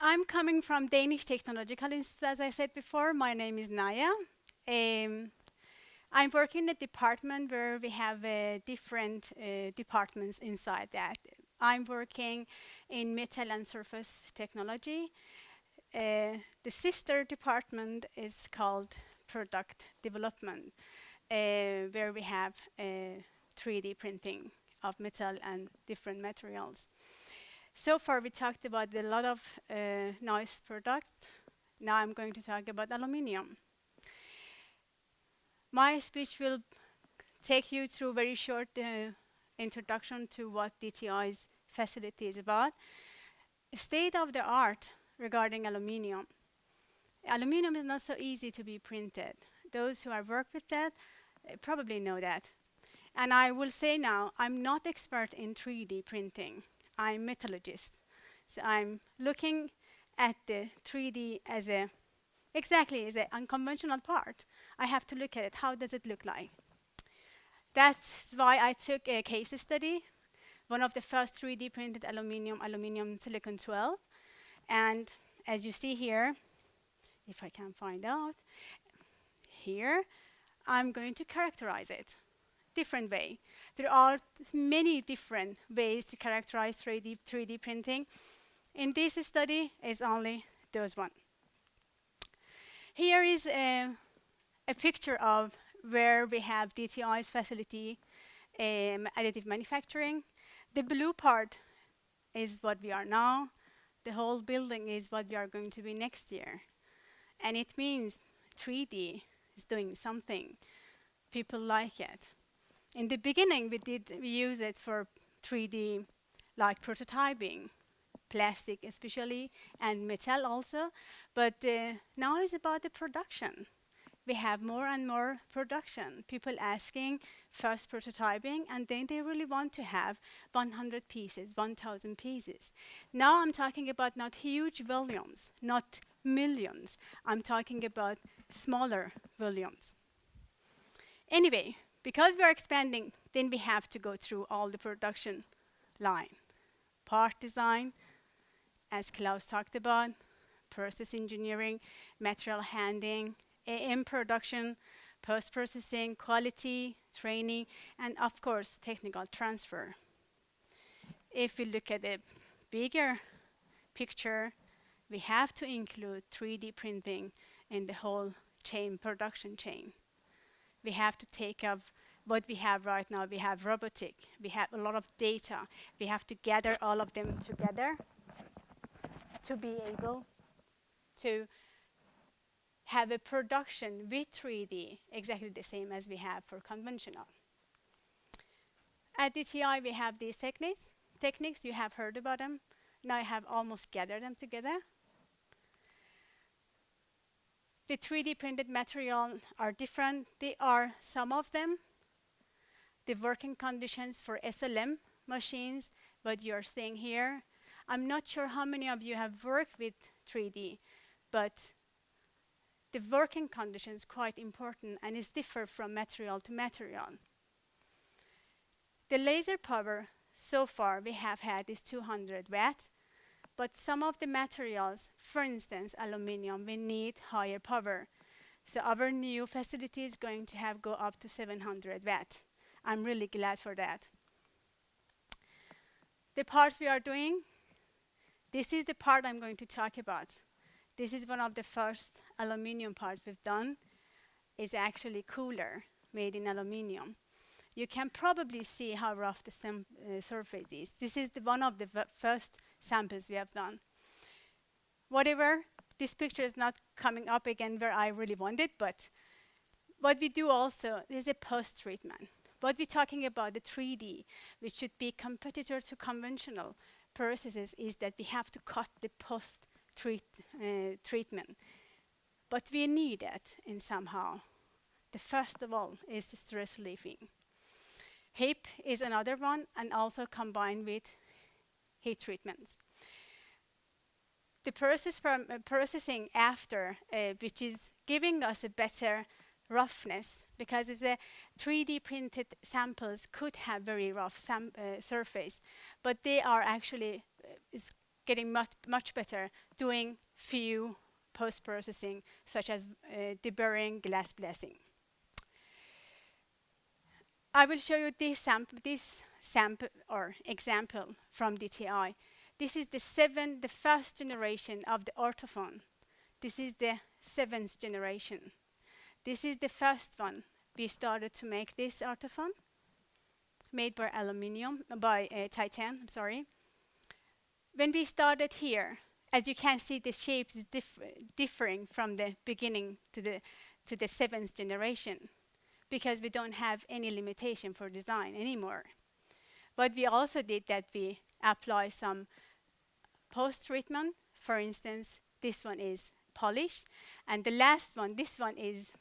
I'm coming from Danish Technological Institute, as I said before. My name is Naja. Um, I'm working in a department where we have different departments inside that. I'm working in metal and surface technology. The sister department is called product development, where we have 3D printing of metal and different materials. So far, we talked about a lot of nice products. Now I'm going to talk about aluminium. My speech will take you through a very short introduction to what DTI's facility is about. State of the art regarding aluminium. Aluminium is not so easy to be printed. Those who have worked with that probably know that. And I will say now, I'm not expert in 3D printing. I'm metallurgist. So I'm looking at the 3D as a, exactly as an unconventional part. I have to look at it. How does it look like? That's why I took a case study, one of the first 3D printed aluminum silicon 12. And as you see here, if I can find out, here, I'm going to characterize it different way. There are many different ways to characterize 3D printing. In this study, it's only those one. Here is a picture of where we have DTI's facility, additive manufacturing. The blue part is what we are now. The whole building is what we are going to be next year. And it means 3D is doing something. People like it. In the beginning, we use it for 3D, like prototyping, plastic especially, and metal also. But now it's about the production. We have more and more production. People asking first prototyping, and then they really want to have 100 pieces, 1,000 pieces. Now I'm talking about not huge volumes, not millions. I'm talking about smaller volumes. Anyway, because we are expanding, then we have to go through all the production line. Part design, as Klaus talked about, process engineering, material handling, AM production, post-processing, quality, training, and of course, technical transfer. If we look at the bigger picture, we have to include 3D printing in the whole chain, production chain. We have to take up what we have right now. We have robotic. We have a lot of data. We have to gather all of them together to be able to have a production with 3D exactly the same as we have for conventional. At DTI, we have these techniques. You have heard about them. Now I have almost gathered them together. The 3D printed material are different. They are, some of them, the working conditions for SLM machines, what you're seeing here. I'm not sure how many of you have worked with 3D, but the working conditions quite important and is differ from material to material. The laser power so far we have had is 200 watts. But some of the materials, for instance, aluminium, we need higher power. So our new facility is going to have go up to 700 watts. I'm really glad for that. The parts we are doing, this is the part I'm going to talk about. This is one of the first aluminium parts we've done. It's actually cooler, made in aluminium. You can probably see how rough the surface is. This is one of the first samples we have done. Whatever, this picture is not coming up again where I really want it, but what we do also is a post-treatment. What we're talking about, the 3D, which should be competitor to conventional processes, is that we have to cut the post-treatment. But we need it in somehow. The first of all is the stress relieving. HIP is another one, and also combined with heat treatments. The process from processing after, which is giving us a better roughness, because it's a 3D printed samples could have very rough surface, but they are actually getting much better, doing few post-processing, such as deburring, glass blasting. I will show you this sample or example from DTI. This is the first generation of the orthophone. This is the 7th generation. This is the first one. We started to make this orthophone, made by titanium, I'm sorry. When we started here, as you can see, the shape is differing from the beginning to the 7th generation, because we don't have any limitation for design anymore. What we also did that we apply some post-treatment. For instance, this one is polished, and the last one, this one is,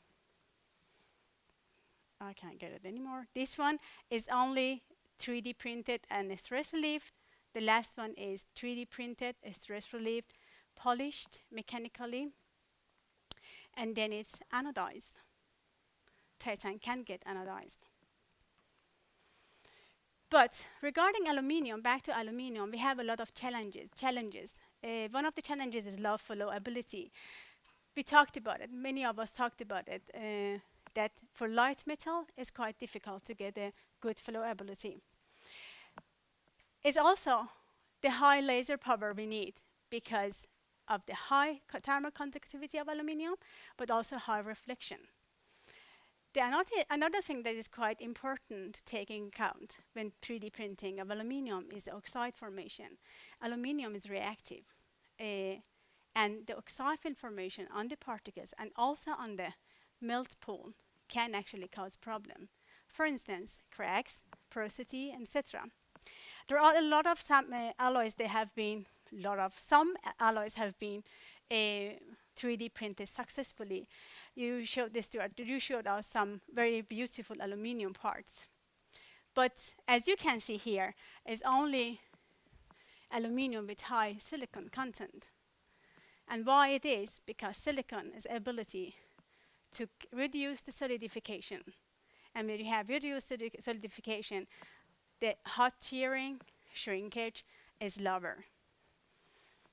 I can't get it anymore. This one is only 3D printed and stress relieved. The last one is 3D printed, stress relieved, polished mechanically, and then it's anodized. Titan can get anodized. But regarding aluminium, back to aluminium, we have a lot of challenges. One of the challenges is low flowability. We talked about it, many of us talked about it, that for light metal, it's quite difficult to get a good flowability. It's also the high laser power we need because of the high thermal conductivity of aluminium, but also high reflection. Another thing that is quite important to take in account when 3D printing of aluminium is the oxide formation. Aluminium is reactive, and the oxide film formation on the particles and also on the melt pool can actually cause problem. For instance, cracks, porosity, etc. There are a lot of alloys. Some alloys have been 3D printed successfully. You showed this to us. You showed us some very beautiful aluminium parts. But as you can see here, it's only aluminium with high silicon content. And why it is? Because silicon has ability to reduce the solidification. And when you have reduced solidification, the hot tearing, shrinkage is lower.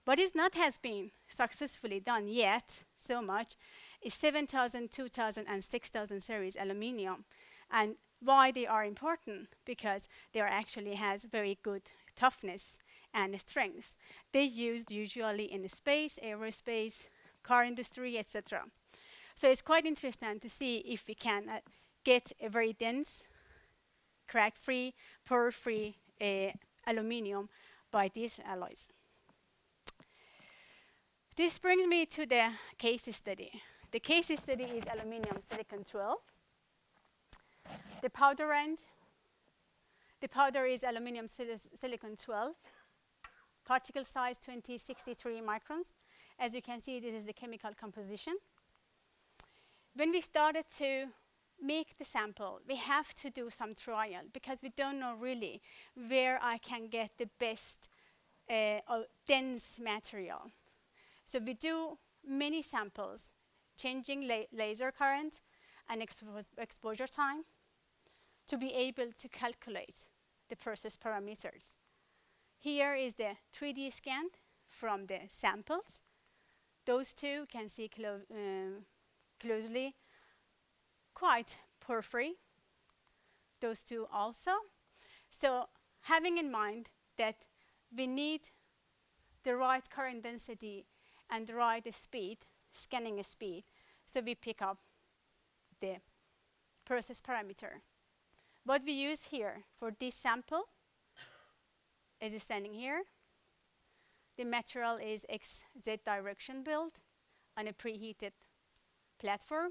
What is not has been successfully done yet so much is 7000, 2000, and 6000 series aluminium. And why they are important? Because they actually has very good toughness and strength. They used usually in space, aerospace, car industry, etc. So it's quite interesting to see if we can get a very dense, crack-free, pore-free aluminium by these alloys. This brings me to the case study. The case study is aluminium silicon 12. The powder range. The powder is aluminium silicon 12. Particle size 2063 microns. As you can see, this is the chemical composition. When we started to make the sample, we have to do some trial because we don't know really where I can get the best dense material. So we do many samples, changing laser current and exposure time to be able to calculate the process parameters. Here is the 3D scan from the samples. Those two can see closely, quite porphyry. Those two also. So having in mind that we need the right current density and the right speed, scanning speed, so we pick up the process parameter. What we use here for this sample is standing here. The material is XZ direction build on a preheated platform.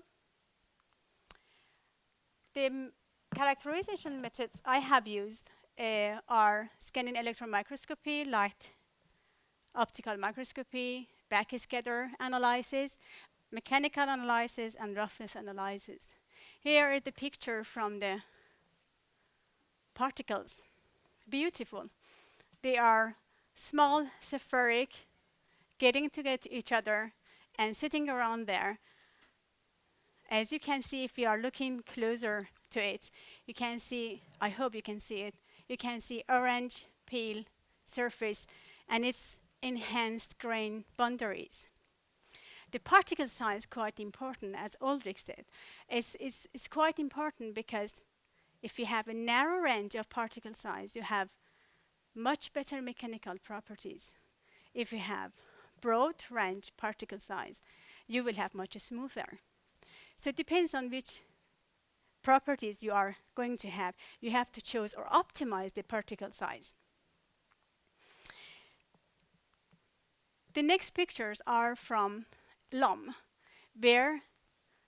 The characterization methods I have used are scanning electron microscopy, light optical microscopy, backscatter analysis, mechanical analysis, and roughness analysis. Here is the picture from the particles. Beautiful. They are small, spheric, getting to each other and sitting around there. As you can see, if you are looking closer to it, you can see, I hope you can see it, you can see orange peel surface, and it's enhanced grain boundaries. The particle size is quite important, as Ulrich said. It's quite important because if you have a narrow range of particle size, you have much better mechanical properties. If you have broad range particle size, you will have much smoother. So it depends on which properties you are going to have. You have to choose or optimize the particle size. The next pictures are from LUM, where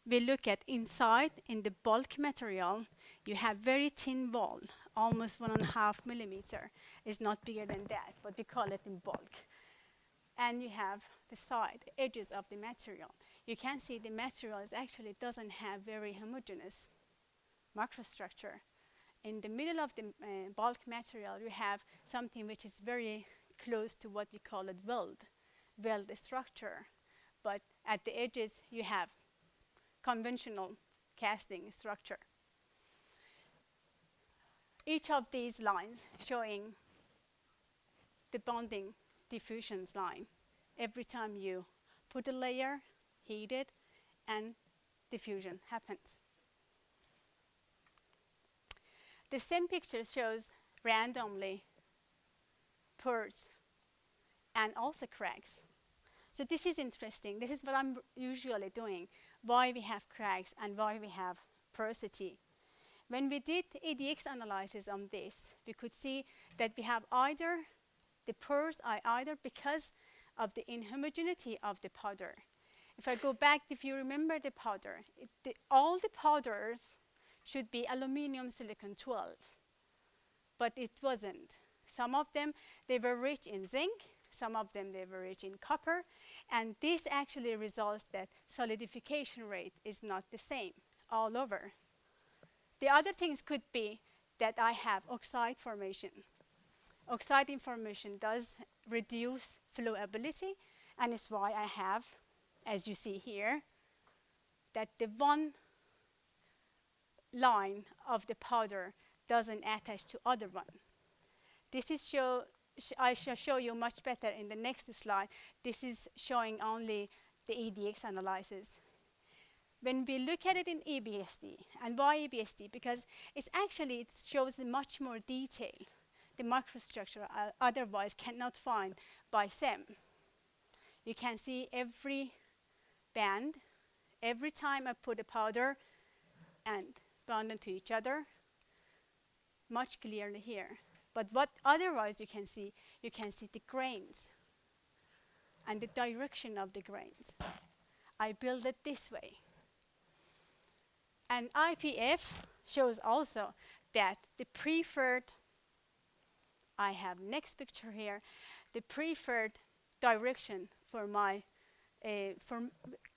we look at inside in the bulk material, you have very thin wall, almost 1.5 millimeter. It's not bigger than that, but we call it in bulk. And you have the side, edges of the material. You can see the material actually doesn't have very homogeneous microstructure. In the middle of the bulk material, you have something which is very close to what we call a weld structure. But at the edges, you have conventional casting structure. Each of these lines showing the bonding diffusions line. Every time you put a layer, heat it, and diffusion happens. The same picture shows randomly pores and also cracks. So this is interesting. This is what I'm usually doing, why we have cracks and why we have porosity. When we did ADX analysis on this, we could see that we have either the pores are either because of the inhomogeneity of the powder. If I go back, if you remember the powder, all the powders should be aluminum silicon 12, but it wasn't. Some of them, they were rich in zinc, some of them they were rich in copper, and this actually results that solidification rate is not the same all over. The other things could be that I have oxide formation. Oxide formation does reduce flowability, and it's why I have, as you see here, that the one line of the powder doesn't attach to other one. This is I shall show you much better in the next slide. This is showing only the ADX analysis. When we look at it in EBSD, and why EBSD? Because it shows much more detail, the microstructure otherwise cannot find by SEM. You can see every band, every time I put a powder and bond them to each other, much clearly here. But what otherwise you can see the grains and the direction of the grains. I build it this way. And IPF shows also that the preferred, I have next picture here, the preferred direction for my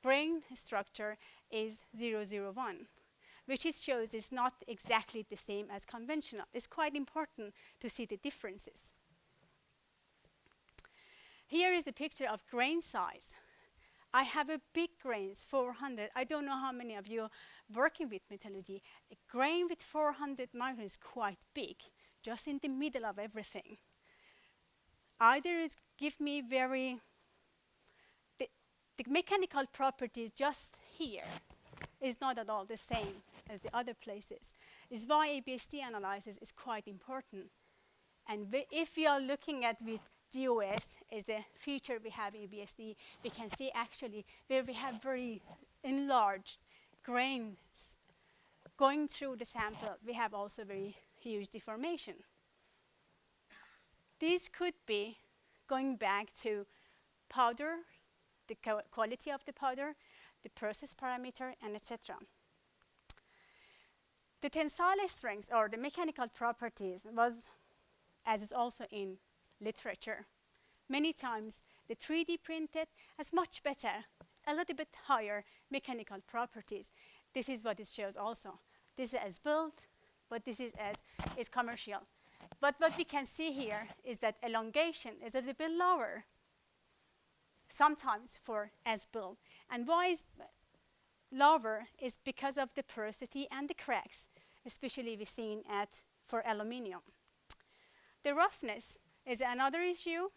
grain structure is 001, which it shows is not exactly the same as conventional. It's quite important to see the differences. Here is the picture of grain size. I have a big grains, 400. I don't know how many of you working with metallurgy. A grain with 400 microns is quite big, just in the middle of everything. Either it give me the mechanical properties just here is not at all the same as the other places. It's why ABSD analysis is quite important. And if we are looking at with GOS is the feature we have in ABSD, we can see actually where we have very enlarged grains going through the sample, we have also very huge deformation. These could be going back to powder, the quality of the powder, the process parameter, and etc. The tensile strength or the mechanical properties was, as is also in literature, many times the 3D printed has much better, a little bit higher mechanical properties. This is what it shows also. This is as built, but this is commercial. But what we can see here is that elongation is a little bit lower, sometimes for as built. And why is lower is because of the porosity and the cracks, especially we've seen for aluminium. The roughness is another issue.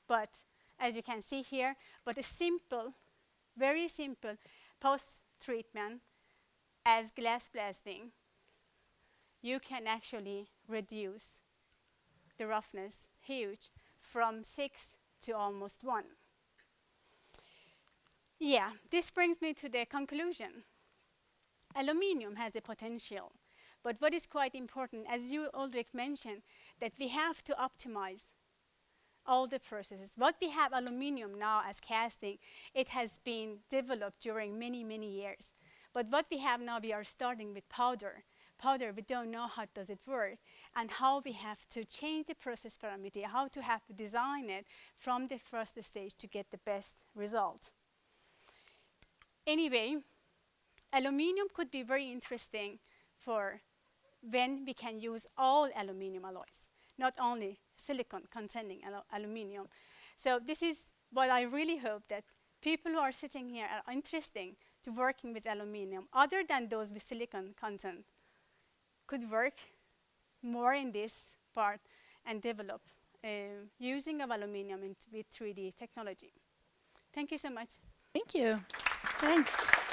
but as you can see here, but a simple, very simple post-treatment as glass blasting, you can actually reduce the roughness huge from 6 to almost 1. Yeah, this brings me to the conclusion. Aluminium has a potential, but what is quite important, as you Ulrich mentioned, that we have to optimize all the processes. What we have aluminium now as casting, it has been developed during many, many years. But what we have now, we are starting with powder. Powder, we don't know how does it work and how we have to change the process parameter, how to have to design it from the first stage to get the best result. Anyway, aluminium could be very interesting for when we can use all aluminium alloys, not only silicon containing aluminium. So this is what I really hope, that people who are sitting here are interested to working with aluminium, other than those with silicon content, could work more in this part and develop using of aluminium with 3D technology. Thank you so much. Thank you. Thanks.